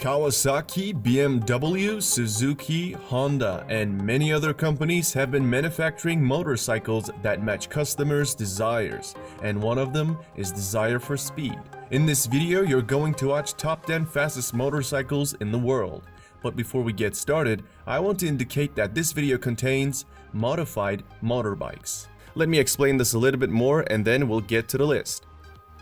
Kawasaki, BMW, Suzuki, Honda, and many other companies have been manufacturing motorcycles that match customers' desires, and one of them is desire for speed. In this video, you're going to watch top 10 fastest motorcycles in the world. But before we get started, I want to indicate that this video contains modified motorbikes. Let me explain this a little bit more and then we'll get to the list.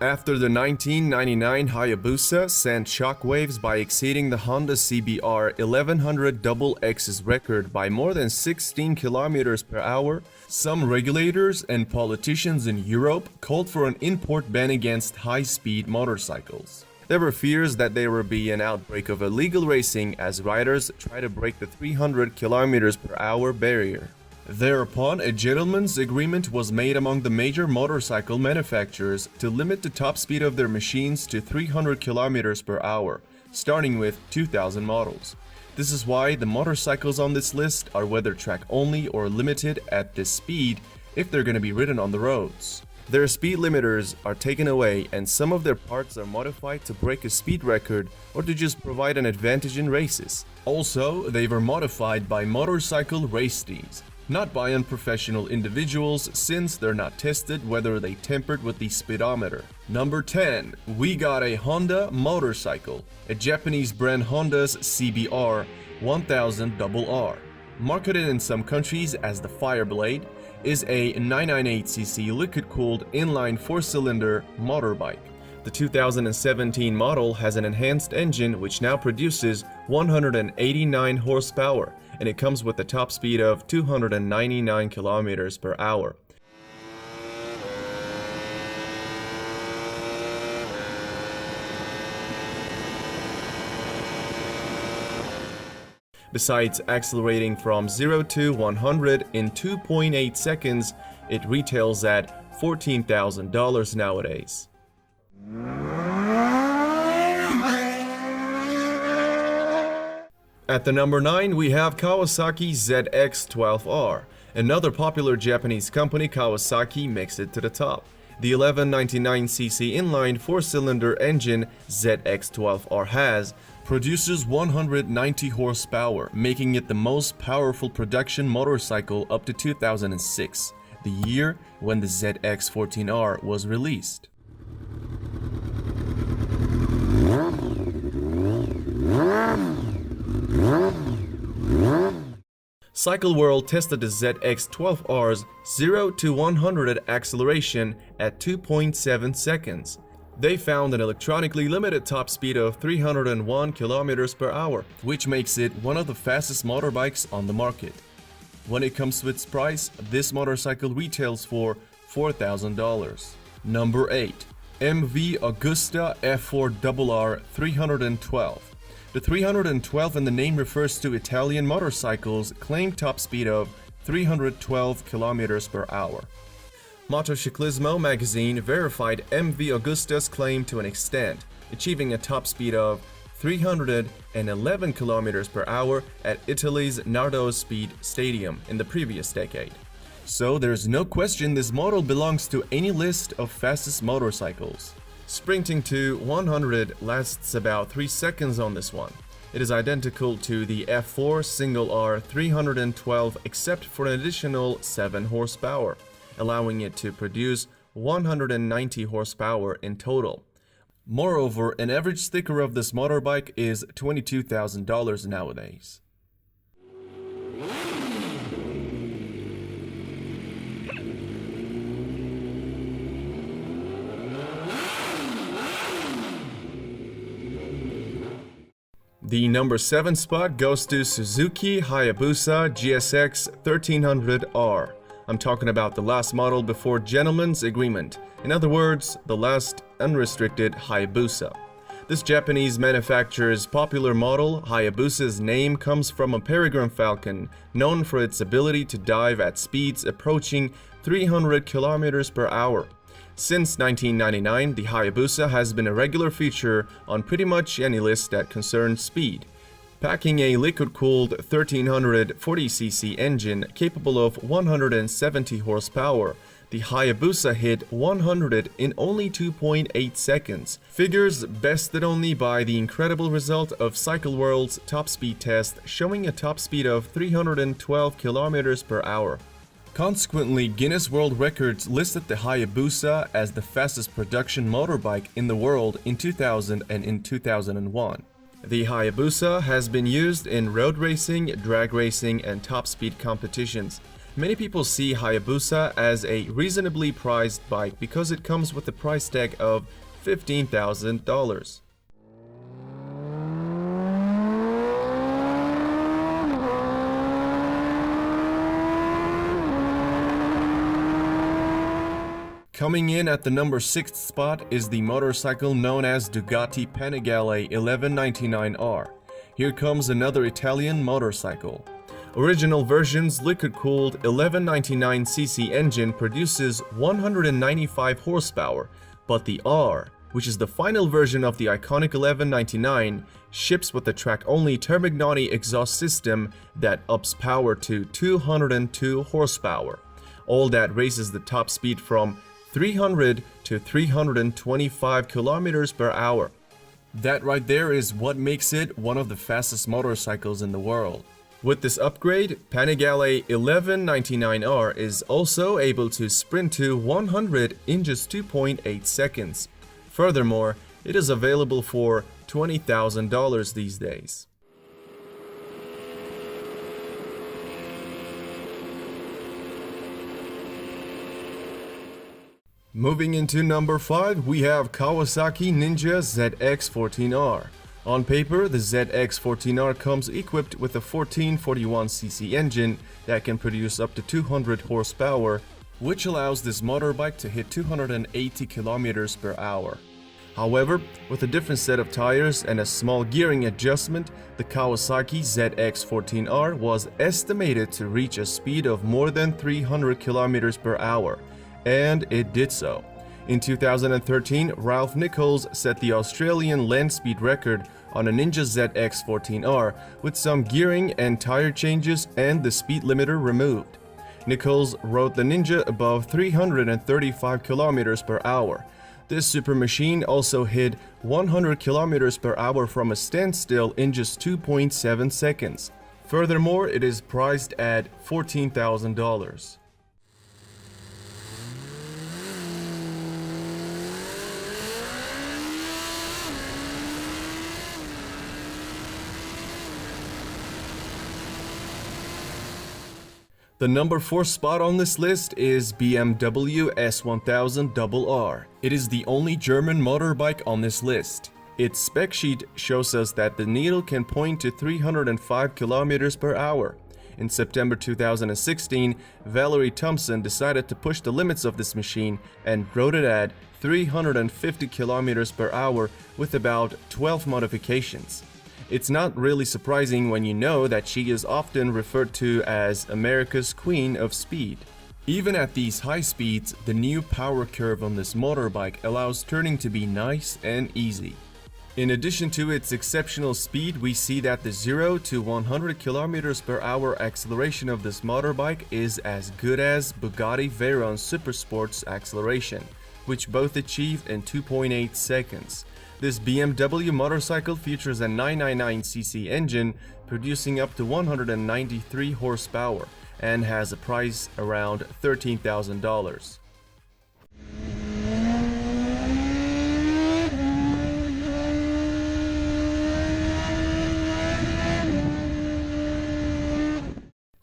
After the 1999 Hayabusa sent shockwaves by exceeding the Honda CBR 1100RR's record by more than 16 km per hour, some regulators and politicians in Europe called for an import ban against high-speed motorcycles. There were fears that there would be an outbreak of illegal racing as riders try to break the 300 km per hour barrier. Thereupon, a gentleman's agreement was made among the major motorcycle manufacturers to limit the top speed of their machines to 300 km per hour, starting with 2000 models. This is why the motorcycles on this list are whether track only or limited at this speed if they're going to be ridden on the roads. Their speed limiters are taken away and some of their parts are modified to break a speed record or to just provide an advantage in races. Also, they were modified by motorcycle race teams, not by unprofessional individuals, since they're not tested whether they tampered with the speedometer. Number 10. We got a Honda motorcycle, a Japanese brand Honda's CBR 1000RR. Marketed in some countries as the Fireblade, is a 998cc liquid-cooled inline 4-cylinder motorbike. The 2017 model has an enhanced engine which now produces 189 horsepower, and it comes with a top speed of 299 km per hour. Besides accelerating from 0 to 100 in 2.8 seconds, it retails at $14,000 nowadays. At the number 9, we have Kawasaki ZX12R. Another popular Japanese company, Kawasaki, makes it to the top. The 1199cc inline 4-cylinder engine ZX12R has produces 190 horsepower, making it the most powerful production motorcycle up to 2006, the year when the ZX14R was released. Cycle World tested the ZX12R's 0 to 100 acceleration at 2.7 seconds. They found an electronically limited top speed of 301 km per hour, which makes it one of the fastest motorbikes on the market. When it comes to its price, this motorcycle retails for $4,000. Number 8. MV Agusta F4RR 312. The 312 in the name refers to Italian motorcycles' claimed top speed of 312 km per hour. Motociclismo magazine verified MV Agusta's claim to an extent, achieving a top speed of 311 km per hour at Italy's Nardo Speed Stadium in the previous decade. So there's no question this model belongs to any list of fastest motorcycles. Sprinting to 100 lasts about 3 seconds on this one. It is identical to the F4 single R 312 except for an additional 7 horsepower, allowing it to produce 190 horsepower in total. Moreover, an average sticker of this motorbike is $22,000 nowadays. The number 7 spot goes to Suzuki Hayabusa GSX 1300R. I'm talking about the last model before gentleman's agreement. In other words, the last unrestricted Hayabusa. This Japanese manufacturer's popular model, Hayabusa's name comes from a peregrine falcon known for its ability to dive at speeds approaching 300 km per hour. Since 1999, the Hayabusa has been a regular feature on pretty much any list that concerns speed. Packing a liquid-cooled 1340cc engine capable of 170 horsepower, The Hayabusa hit 100 in only 2.8 seconds, figures bested only by the incredible result of Cycle World's top speed test showing a top speed of 312 km per hour. Consequently, Guinness World Records listed the Hayabusa as the fastest production motorbike in the world in 2000 and in 2001. The Hayabusa has been used in road racing, drag racing, and top speed competitions. Many people see Hayabusa as a reasonably priced bike because it comes with a price tag of $15,000. Coming in at the number 6th spot is the motorcycle known as Ducati Panigale 1199R. Here comes another Italian motorcycle. Original version's liquid-cooled 1199cc engine produces 195 horsepower, but the R, which is the final version of the iconic 1199, ships with the track-only Termignotti exhaust system that ups power to 202 horsepower. All that raises the top speed from 300 to 325 kilometers per hour. That right there is what makes it one of the fastest motorcycles in the world. With this upgrade, Panigale 1199R is also able to sprint to 100 in just 2.8 seconds. Furthermore, it is available for $20,000 these days. Moving into number 5, we have Kawasaki Ninja ZX14R. On paper, the ZX14R comes equipped with a 1441cc engine that can produce up to 200 horsepower, which allows this motorbike to hit 280 kilometers per hour. However, with a different set of tires and a small gearing adjustment, the Kawasaki ZX14R was estimated to reach a speed of more than 300 kilometers per hour. And it did so. In 2013, Ralph Nichols set the Australian land speed record on a Ninja ZX14R with some gearing and tire changes and the speed limiter removed. Nichols rode the Ninja above 335 km per hour. This super machine also hit 100 km per hour from a standstill in just 2.7 seconds. Furthermore, it is priced at $14,000. The number 4 spot on this list is BMW S1000RR. It is the only German motorbike on this list. Its spec sheet shows us that the needle can point to 305 km per hour. In September 2016, Valerie Thompson decided to push the limits of this machine and rode it at 350 km per hour with about 12 modifications. It's not really surprising when you know that she is often referred to as America's Queen of Speed. Even at these high speeds, the new power curve on this motorbike allows turning to be nice and easy. In addition to its exceptional speed, we see that the 0 to 100 km per hour acceleration of this motorbike is as good as Bugatti Veyron's Supersport's acceleration, which both achieved in 2.8 seconds. This BMW motorcycle features a 999cc engine producing up to 193 horsepower and has a price around $13,000.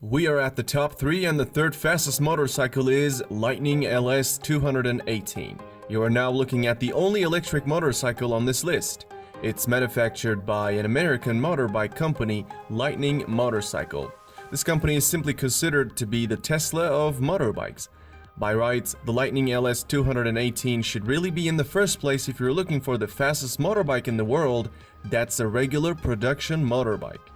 We are at the top 3 and the third fastest motorcycle is Lightning LS 218. You are now looking at the only electric motorcycle on this list. It's manufactured by an American motorbike company, Lightning Motorcycle. This company is simply considered to be the Tesla of motorbikes. By rights, the Lightning LS 218 should really be in the first place if you're looking for the fastest motorbike in the world that's a regular production motorbike.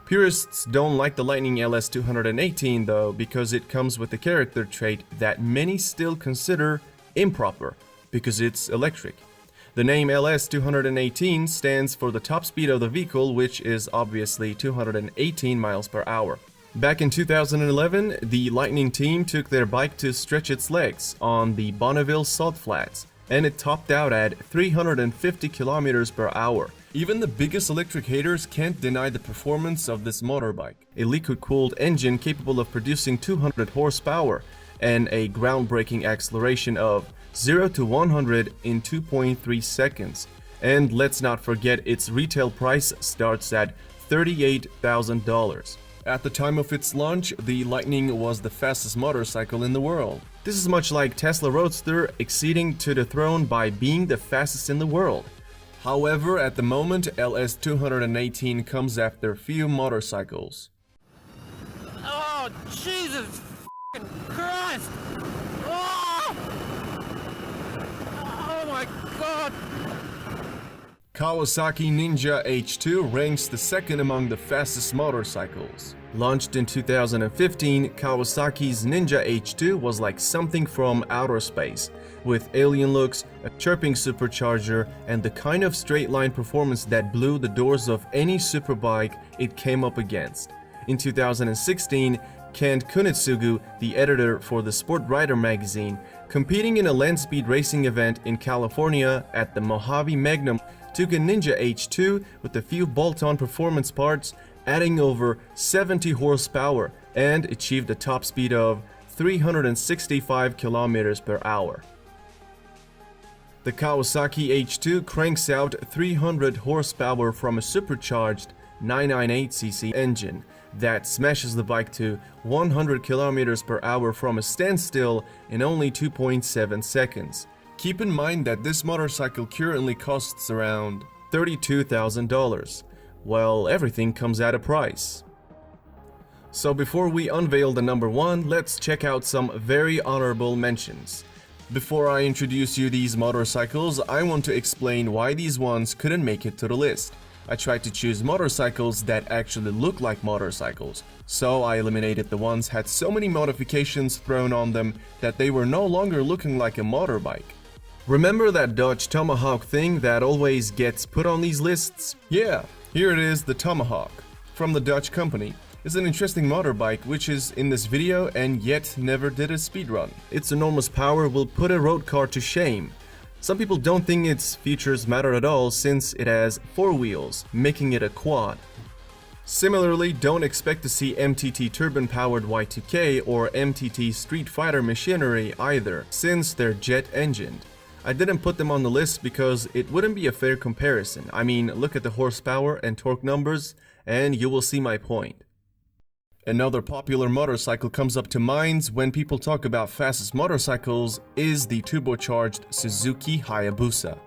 Purists don't like the Lightning LS 218 though because it comes with a character trait that many still consider improper because it's electric. The name LS 218 stands for the top speed of the vehicle, which is obviously 218 miles per hour. Back in 2011, the Lightning team took their bike to stretch its legs on the Bonneville Salt Flats, and it topped out at 350 kilometers per hour. Even the biggest electric haters can't deny the performance of this motorbike. A liquid-cooled engine capable of producing 200 horsepower and a groundbreaking acceleration of 0 to 100 in 2.3 seconds. And let's not forget its retail price starts at $38,000. At the time of its launch, the Lightning was the fastest motorcycle in the world. This is much like Tesla Roadster acceding to the throne by being the fastest in the world. However, at the moment, LS218 comes after few motorcycles. Oh, Jesus Christ! Oh! Oh my God! Kawasaki Ninja H2 ranks the second among the fastest motorcycles. Launched in 2015, Kawasaki's Ninja H2 was like something from outer space, with alien looks, a chirping supercharger, and the kind of straight-line performance that blew the doors of any superbike it came up against. In 2016, Kent Kunitsugu, the editor for the Sport Rider magazine, competing in a land speed racing event in California at the Mojave Magnum, took a Ninja H2 with a few bolt-on performance parts, adding over 70 horsepower, and achieved a top speed of 365 kilometers per hour. The Kawasaki H2 cranks out 300 horsepower from a supercharged 998cc engine that smashes the bike to 100 kilometers per hour from a standstill in only 2.7 seconds. Keep in mind that this motorcycle currently costs around $32,000. Well, everything comes at a price. So before we unveil the number one, let's check out some very honorable mentions. Before I introduce you these motorcycles, I want to explain why these ones couldn't make it to the list. I tried to choose motorcycles that actually look like motorcycles, so I eliminated the ones had so many modifications thrown on them that they were no longer looking like a motorbike. Remember that Dodge Tomahawk thing that always gets put on these lists? Yeah, here it is, the Tomahawk, from the Dutch company. It's an interesting motorbike which is in this video and yet never did a speedrun. Its enormous power will put a road car to shame. Some people don't think its features matter at all since it has 4 wheels, making it a quad. Similarly, don't expect to see MTT turbine-powered Y2K or MTT Street Fighter machinery either, since they're jet-engined. I didn't put them on the list because it wouldn't be a fair comparison. I mean, look at the horsepower and torque numbers and you will see my point. Another popular motorcycle comes up to mind when people talk about fastest motorcycles is the turbocharged Suzuki Hayabusa.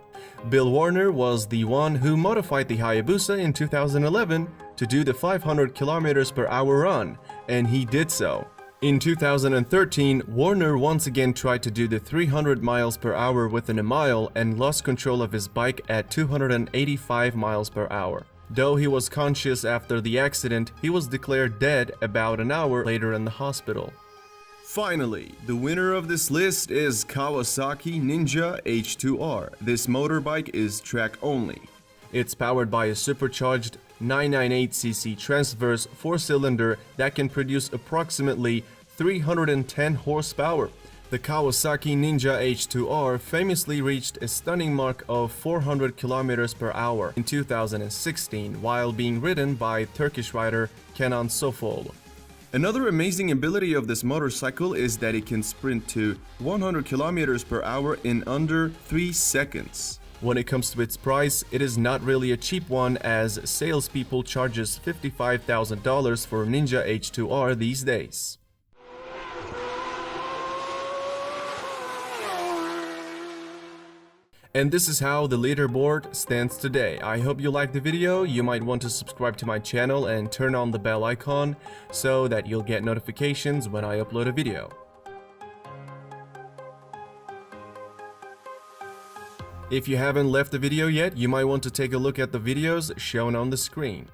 Bill Warner was the one who modified the Hayabusa in 2011 to do the 500 km per hour run, and he did so. In 2013, Warner once again tried to do the 300 miles per hour within a mile and lost control of his bike at 285 miles per hour. Though he was conscious after the accident, he was declared dead about an hour later in the hospital. Finally, the winner of this list is Kawasaki Ninja H2R. This motorbike is track only. It's powered by a supercharged 998cc transverse 4-cylinder that can produce approximately 310 horsepower. The Kawasaki Ninja H2R famously reached a stunning mark of 400 km per hour in 2016 while being ridden by Turkish rider Kenan Sofol. Another amazing ability of this motorcycle is that it can sprint to 100 km per hour in under 3 seconds. When it comes to its price, it is not really a cheap one as salespeople charges $55,000 for Ninja H2R these days. And this is how the leaderboard stands today. I hope you liked the video. You might want to subscribe to my channel and turn on the bell icon so that you'll get notifications when I upload a video. If you haven't left the video yet, you might want to take a look at the videos shown on the screen.